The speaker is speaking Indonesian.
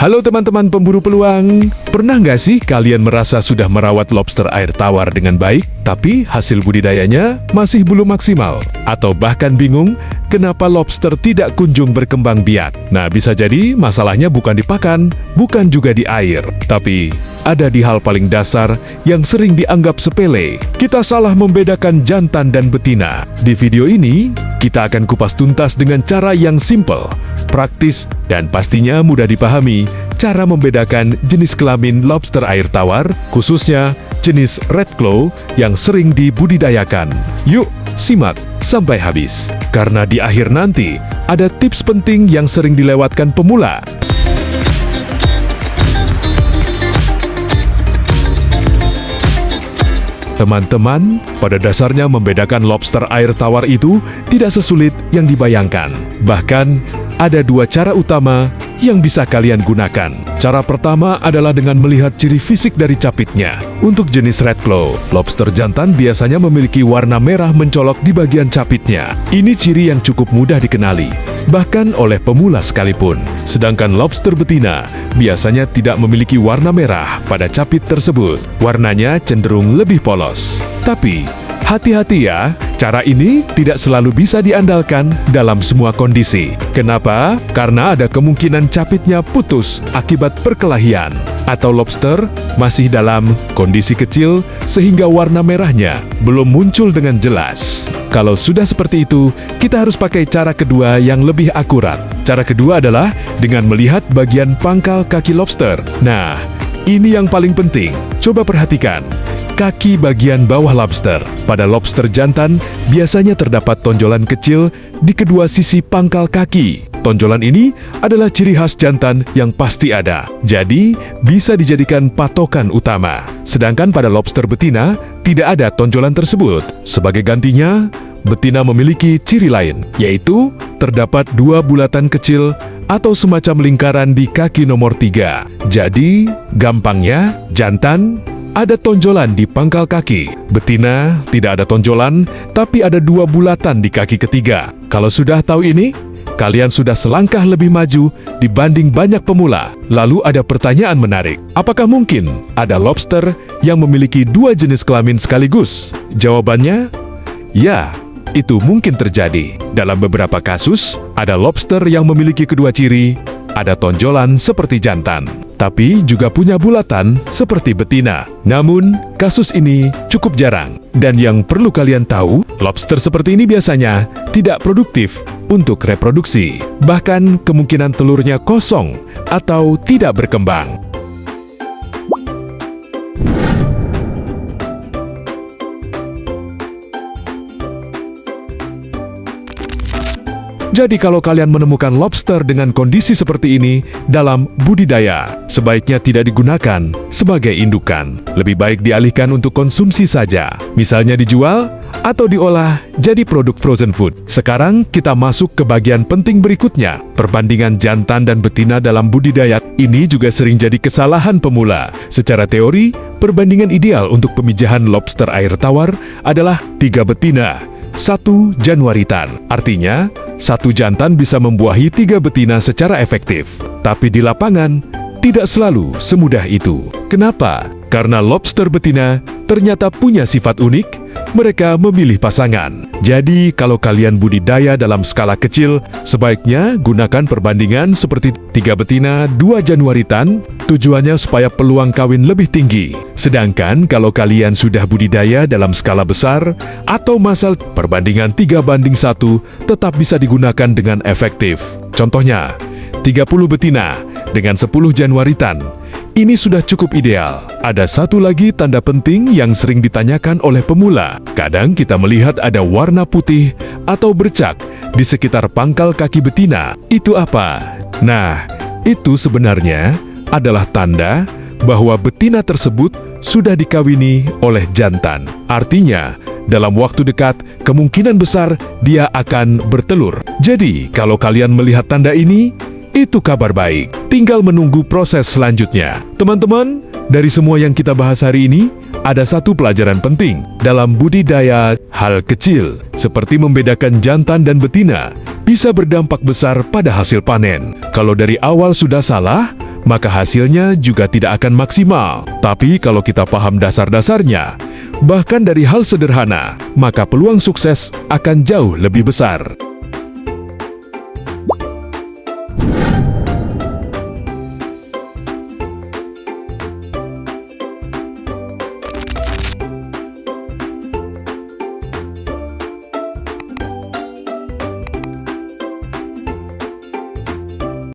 Halo teman-teman pemburu peluang, pernah nggak sih kalian merasa sudah merawat lobster air tawar dengan baik, tapi hasil budidayanya masih belum maksimal? Atau bahkan bingung, kenapa lobster tidak kunjung berkembang biak? Nah, bisa jadi masalahnya bukan di pakan, bukan juga di air, tapi ada di hal paling dasar yang sering dianggap sepele. Kita salah membedakan jantan dan betina. Di video ini, kita akan kupas tuntas dengan cara yang simple, praktis, dan pastinya mudah dipahami cara membedakan jenis kelamin lobster air tawar, khususnya jenis red claw yang sering dibudidayakan. Yuk, simak sampai habis, karena di akhir nanti ada tips penting yang sering dilewatkan pemula. Teman-teman, pada dasarnya membedakan lobster air tawar itu tidak sesulit yang dibayangkan. Bahkan, ada dua cara utama yang bisa kalian gunakan. Cara pertama adalah dengan melihat ciri fisik dari capitnya. Untuk jenis red claw, lobster jantan biasanya memiliki warna merah mencolok di bagian capitnya. Ini ciri yang cukup mudah dikenali, bahkan oleh pemula sekalipun. Sedangkan lobster betina biasanya tidak memiliki warna merah pada capit tersebut. Warnanya cenderung lebih polos. Tapi, hati-hati ya, cara ini tidak selalu bisa diandalkan dalam semua kondisi. Kenapa? Karena ada kemungkinan capitnya putus akibat perkelahian, atau lobster masih dalam kondisi kecil sehingga warna merahnya belum muncul dengan jelas. Kalau sudah seperti itu, kita harus pakai cara kedua yang lebih akurat. Cara kedua adalah dengan melihat bagian pangkal kaki lobster. Nah, ini yang paling penting. Coba perhatikan. Kaki bagian bawah lobster. Pada lobster jantan, biasanya terdapat tonjolan kecil di kedua sisi pangkal kaki. Tonjolan ini adalah ciri khas jantan yang pasti ada, jadi bisa dijadikan patokan utama. Sedangkan pada lobster betina, tidak ada tonjolan tersebut. Sebagai gantinya, betina memiliki ciri lain, yaitu terdapat dua bulatan kecil atau semacam lingkaran di kaki nomor 3. Jadi, gampangnya, jantan ada tonjolan di pangkal kaki. Betina tidak ada tonjolan, tapi ada dua bulatan di kaki ketiga. Kalau sudah tahu ini, kalian sudah selangkah lebih maju dibanding banyak pemula. Lalu ada pertanyaan menarik. Apakah mungkin ada lobster yang memiliki dua jenis kelamin sekaligus? Jawabannya, ya, itu mungkin terjadi. Dalam beberapa kasus, ada lobster yang memiliki kedua ciri, ada tonjolan seperti jantan, tapi juga punya bulatan seperti betina. Namun, kasus ini cukup jarang. Dan yang perlu kalian tahu, lobster seperti ini biasanya tidak produktif untuk reproduksi. Bahkan kemungkinan telurnya kosong atau tidak berkembang. Jadi kalau kalian menemukan lobster dengan kondisi seperti ini dalam budidaya, sebaiknya tidak digunakan sebagai indukan. Lebih baik dialihkan untuk konsumsi saja. Misalnya dijual atau diolah jadi produk frozen food. Sekarang kita masuk ke bagian penting berikutnya, perbandingan jantan dan betina dalam budidaya. Ini juga sering jadi kesalahan pemula. Secara teori, perbandingan ideal untuk pemijahan lobster air tawar adalah 3 betina, 1 januaritan. Artinya, 1 jantan bisa membuahi 3 betina secara efektif. Tapi di lapangan, tidak selalu semudah itu. Kenapa? Karena lobster betina ternyata punya sifat unik. Mereka memilih pasangan. Jadi, kalau kalian budidaya dalam skala kecil, sebaiknya gunakan perbandingan seperti 3 betina, 2 januaritan, tujuannya supaya peluang kawin lebih tinggi. Sedangkan kalau kalian sudah budidaya dalam skala besar, atau masal perbandingan 3:1 tetap bisa digunakan dengan efektif. Contohnya, 30 betina dengan 10 januaritan. Ini sudah cukup ideal. Ada satu lagi tanda penting yang sering ditanyakan oleh pemula. Kadang kita melihat ada warna putih atau bercak di sekitar pangkal kaki betina. Itu apa? Nah, itu sebenarnya adalah tanda bahwa betina tersebut sudah dikawini oleh jantan. Artinya, dalam waktu dekat, kemungkinan besar dia akan bertelur. Jadi, kalau kalian melihat tanda ini, itu kabar baik. Tinggal menunggu proses selanjutnya. Teman-teman, dari semua yang kita bahas hari ini, ada satu pelajaran penting dalam budidaya. Hal kecil, seperti membedakan jantan dan betina, bisa berdampak besar pada hasil panen. Kalau dari awal sudah salah, maka hasilnya juga tidak akan maksimal. Tapi kalau kita paham dasar-dasarnya, bahkan dari hal sederhana, maka peluang sukses akan jauh lebih besar.